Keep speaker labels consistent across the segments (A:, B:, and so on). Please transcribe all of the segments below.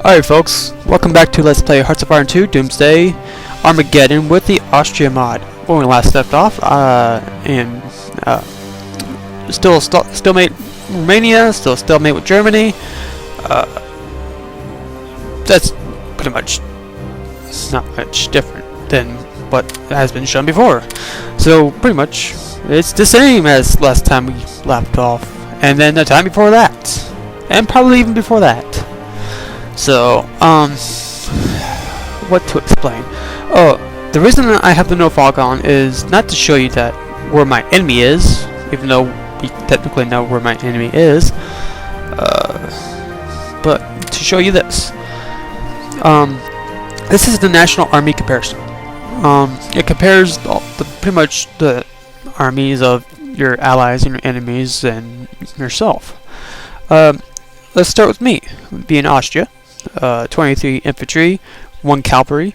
A: Alright folks, welcome back to Let's Play Hearts of Iron 2 Doomsday Armageddon with the Austria mod. When we last left off, still stalemate Romania, still stalemate with Germany. That's pretty much not much different than what has been shown before. So pretty much it's the same as last time we left off, and then the time before that, and probably even before that. So, what to explain? Oh, the reason that I have the no fog on is not to show you that where my enemy is, even though we technically know where my enemy is, but to show you this. This is the National Army comparison. It compares pretty much the armies of your allies and your enemies and yourself. Let's start with me, being Austria. 23 infantry, 1 cavalry,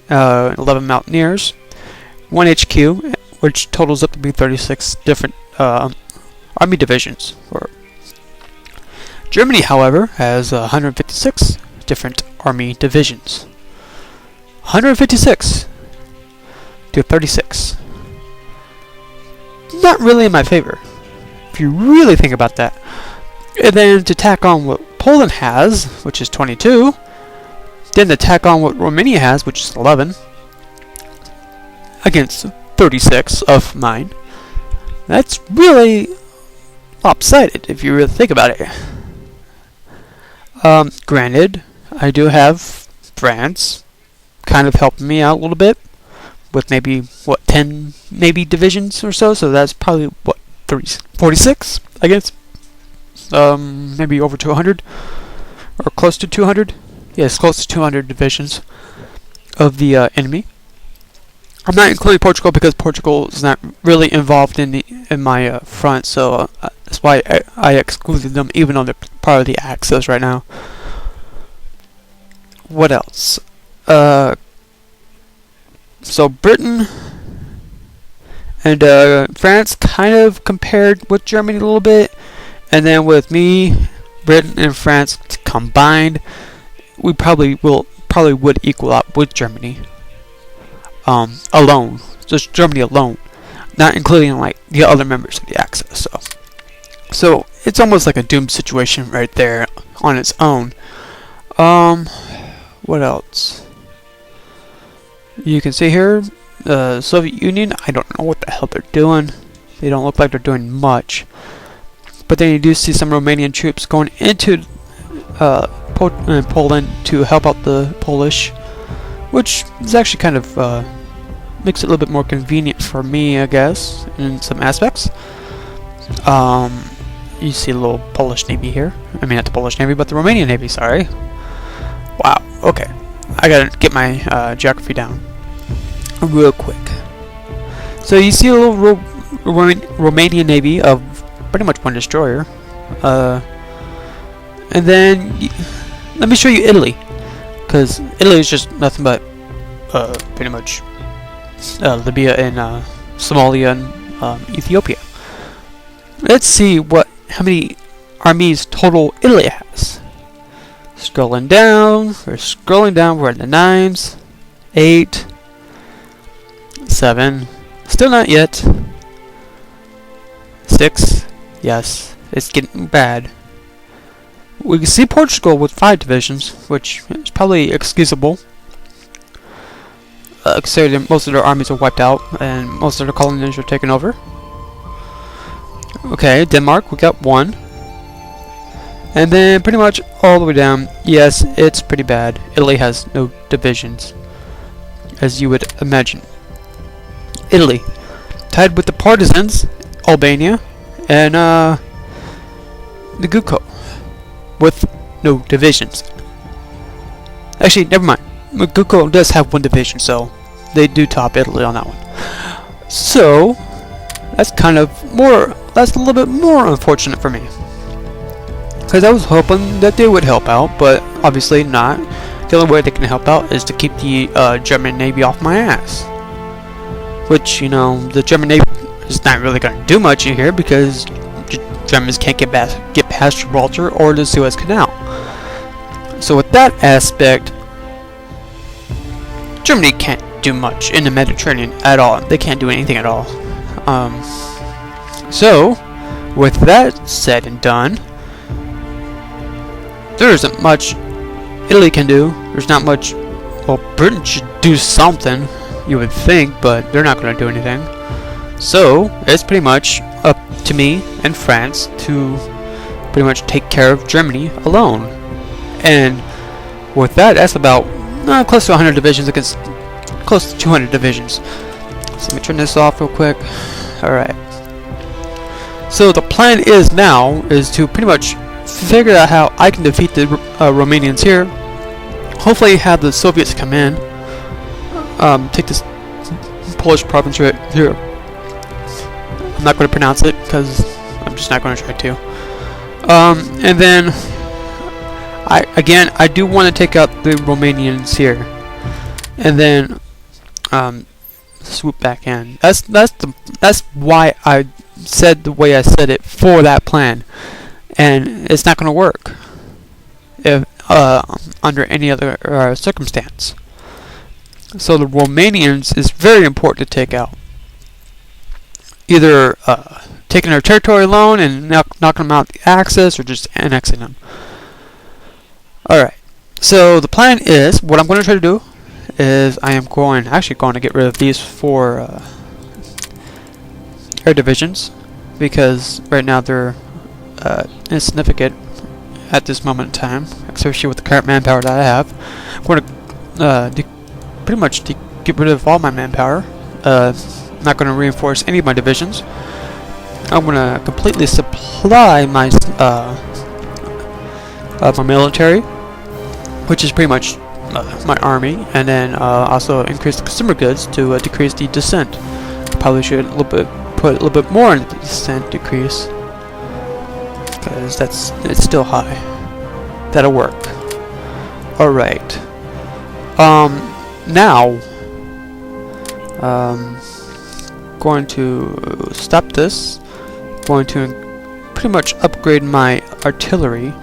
A: 11 mountaineers, 1 HQ, which totals up to be 36 different army divisions. Germany, however, has 156 different army divisions. 156 to 36. Not really in my favor, if you really think about that. And then to tack on what Poland has, which is 22, then to tack on what Romania has, which is 11, against 36 of mine, that's really lopsided if you really think about it. Granted, I do have France kind of helping me out a little bit with maybe, 10 maybe divisions or so, so that's probably, 46 against maybe over 200 or close to 200. Yes, close to 200 divisions of the enemy. I'm not including Portugal because Portugal is not really involved in my front, so that's why I excluded them, even though they're part of the Axis right now. What else? So Britain and France kind of compared with Germany a little bit. And then with me, Britain and France combined, we probably would equal out with Germany. Alone, just Germany alone, not including like the other members of the Axis. So it's almost like a doomed situation right there on its own. What else? You can see here, Soviet Union. I don't know what the hell they're doing. They don't look like they're doing much. But then you do see some Romanian troops going into Poland to help out the Polish, which is actually kind of makes it a little bit more convenient for me, I guess, in some aspects. You see a little Polish Navy here. I mean, not the Polish Navy, but the Romanian Navy, sorry. Wow, okay. I gotta get my geography down real quick. So you see a little Romanian Navy of pretty much 1 destroyer, and then let me show you Italy, because Italy is just nothing but pretty much Libya and Somalia and Ethiopia. Let's see how many armies total Italy has. Scrolling down, we're in the 9s, 8, 7, still not yet, 6. Yes, it's getting bad. We can see Portugal with 5 divisions, which is probably excusable, considering most of their armies are wiped out and most of their colonies are taken over. Okay, Denmark, we got 1. And then pretty much all the way down, yes, it's pretty bad. Italy has no divisions, as you would imagine. Italy, tied with the partisans, Albania, and the Guko, with no divisions. Actually, never mind. Guko does have 1 division, so they do top Italy on that one. So that's that's a little bit more unfortunate for me, because I was hoping that they would help out, but obviously not. The only way they can help out is to keep the German Navy off my ass, which, you know, the German Navy is not really going to do much in here because Germans can't get past Gibraltar or the Suez Canal. So with that aspect, Germany can't do much in the Mediterranean at all. They can't do anything at all. So with that said and done, there isn't much Italy can do. There's not much. Well, Britain should do something, you would think, but they're not going to do anything. So it's pretty much up to me and France to pretty much take care of Germany alone. And with that, that's about close to 100 divisions against close to 200 divisions. So let me turn this off real quick. Alright. So the plan is now is to pretty much figure out how I can defeat the Romanians here. Hopefully have the Soviets come in. Take this Polish province right here. I'm not going to pronounce it because I'm just not going to try to. And then I do want to take out the Romanians here, and then swoop back in. That's why I said the way I said it for that plan, and it's not going to work if under any other circumstance. So the Romanians is very important to take out. Either taking their territory alone and knocking them out the axis, or just annexing them. Alright, so the plan is, what I'm going to try to do is I am actually going to get rid of these 4 air divisions, because right now they're insignificant at this moment in time, especially with the current manpower that I have. I'm going to pretty much get rid of all my manpower. Not going to reinforce any of my divisions. I'm going to completely supply my my military, which is pretty much my army, and then also increase the consumer goods to decrease the dissent. Probably should put a little bit more in the dissent decrease, because it's still high. That'll work. All right. Now going to stop this. Going to pretty much upgrade my artillery.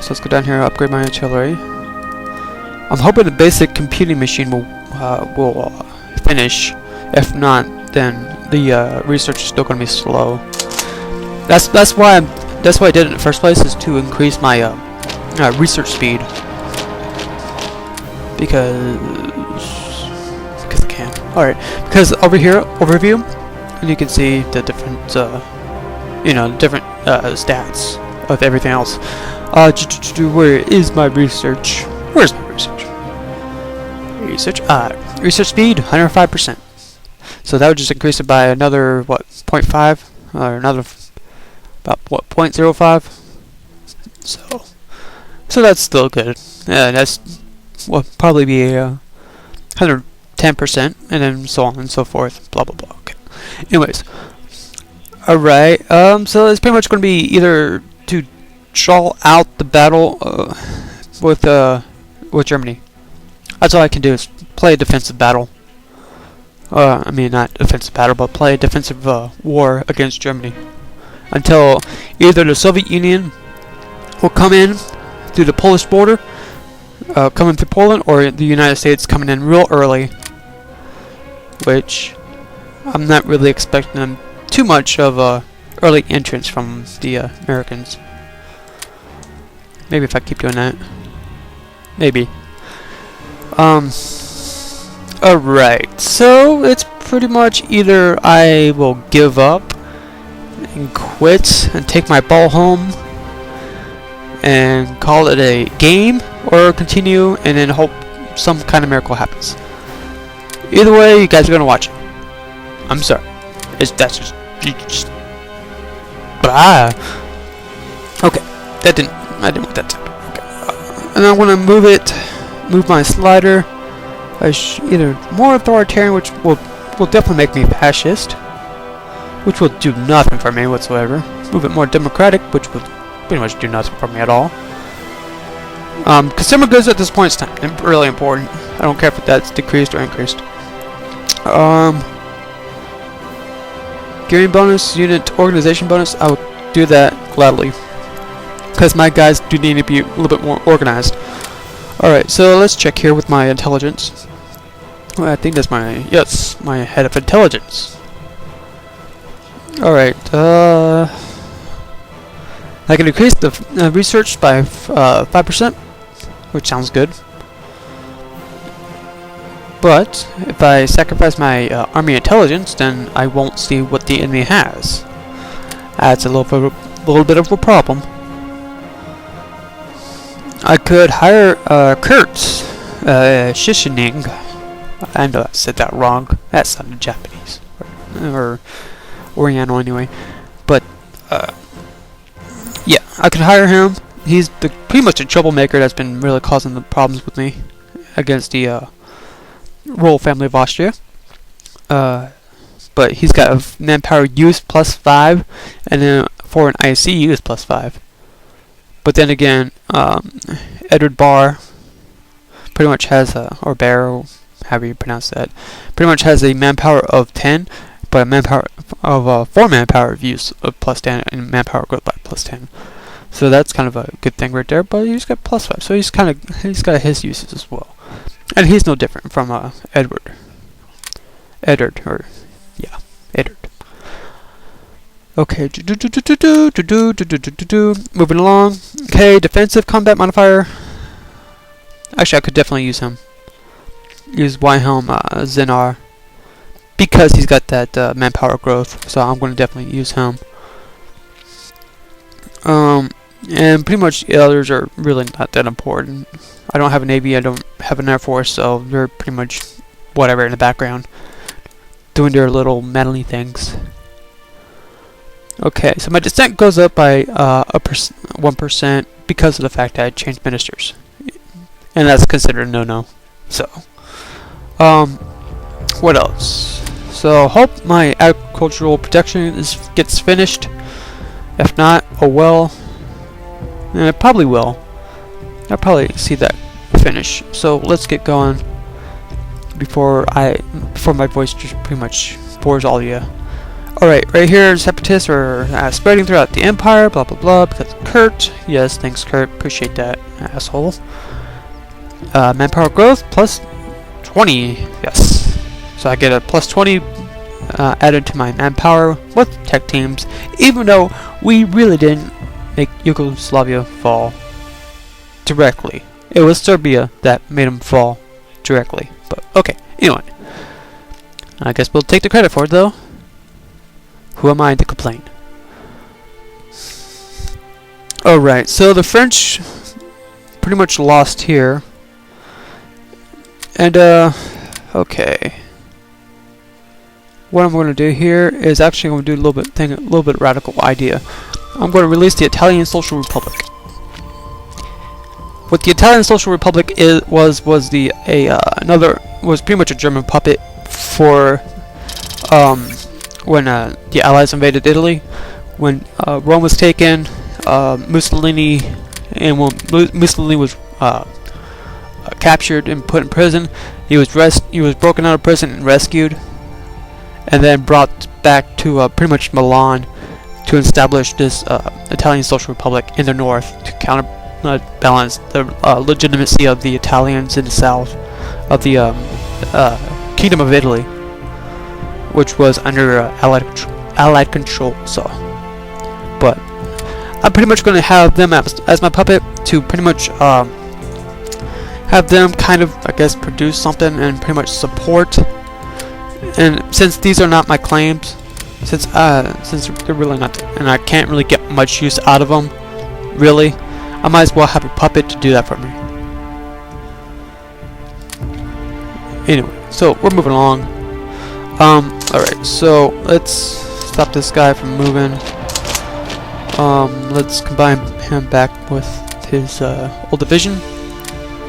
A: So let's go down here and upgrade my artillery. I'm hoping the basic computing machine will finish. If not, then the research is still going to be slow. That's why I did it in the first place, is to increase my research speed. Because I can. Alright, because over here, overview, and you can see the different, different stats of everything else. Where is my research? Where's my research? Research speed, 105%. So that would just increase it by another, what, 0.5? Or another, about, what, 0.05? So that's still good. Yeah, that's will probably be 110%, and then so on and so forth, blah blah blah. Okay. Anyways, alright, so it's pretty much going to be either to draw out the battle with Germany. That's all I can do, is play a defensive battle. I mean, not defensive battle, but play a defensive war against Germany, until either the Soviet Union will come in through the Polish border, coming through Poland, or the United States coming in real early, which I'm not really expecting them too much of a early entrance from the Americans. Maybe if I keep doing that. Maybe. Alright, so it's pretty much either I will give up and quit and take my ball home and call it a game, or continue and then hope some kind of miracle happens. Either way, you guys are gonna watch it. I'm sorry. That's just okay. I didn't want that to happen. Okay. And I'm gonna move my slider either more authoritarian, which will definitely make me fascist, which will do nothing for me whatsoever. Move it more democratic, which will pretty much do nothing for me at all. Consumer goods at this point is really important. I don't care if that's decreased or increased. Gearing bonus, unit organization bonus, I would do that gladly. because my guys do need to be a little bit more organized. Alright, so let's check here with my intelligence. Well, I think that's my head of intelligence. Alright, I can increase the research by 5%, which sounds good. But if I sacrifice my army intelligence, then I won't see what the enemy has. That's a little bit of a problem. I could hire Kurt Shishining. I know I said that wrong. That sounded Japanese or Oriental anyway. But yeah, I could hire him. He's pretty much a troublemaker that's been really causing the problems with me against the royal family of Austria. But he's got a manpower use plus 5, and then for an IC use plus 5. But then again, Edward Barr pretty much has or Bear, or however you pronounce that, pretty much has a manpower of 10, but a manpower of 4 manpower of use of plus 10 and manpower growth by plus 10. So that's kind of a good thing right there. But he's got plus 5, so he's got his uses as well. And he's no different from Edward. Eddard. Okay, moving along. Okay, defensive combat modifier. Actually, I could definitely use him. Use Wilhelm Zenar, because he's got that manpower growth. So I'm going to definitely use him. And pretty much the others are really not that important. I don't have a navy, I don't have an air force, so they're pretty much whatever in the background, doing their little meddling things. Okay, so my dissent goes up by 1% because of the fact that I changed ministers, and that's considered a no-no. So, what else? So, hope my agricultural protection gets finished. If not, oh well. And it probably will. I'll probably see that finish. So let's get going before my voice just pretty much bores all of you. Alright, right here, separatists are spreading throughout the empire, blah blah blah, because of Kurt. Yes, thanks Kurt, appreciate that, asshole. Manpower growth, plus 20, yes. So I get a plus 20 added to my manpower with tech teams, even though we really didn't make Yugoslavia fall directly. It was Serbia that made them fall directly. But okay, anyway. I guess we'll take the credit for it though. Who am I to complain? Alright, so the French pretty much lost here. And okay. What I'm going to do here is actually going to do a little bit radical idea. I'm going to release the Italian Social Republic. What the Italian Social Republic was pretty much a German puppet for when the Allies invaded Italy, when Rome was taken, Mussolini, and when Mussolini was captured and put in prison, he was broken out of prison and rescued, and then brought back to pretty much Milan to establish this Italian Social Republic in the north to counterbalance the legitimacy of the Italians in the south of the Kingdom of Italy, which was under Allied control. So, but I'm pretty much going to have them as my puppet to pretty much have them kind of, I guess, produce something and pretty much support. And since these are not my claims, since they're really not, and I can't really get much use out of them, really, I might as well have a puppet to do that for me. Anyway, so we're moving along. Alright, so let's stop this guy from moving. Let's combine him back with his old division.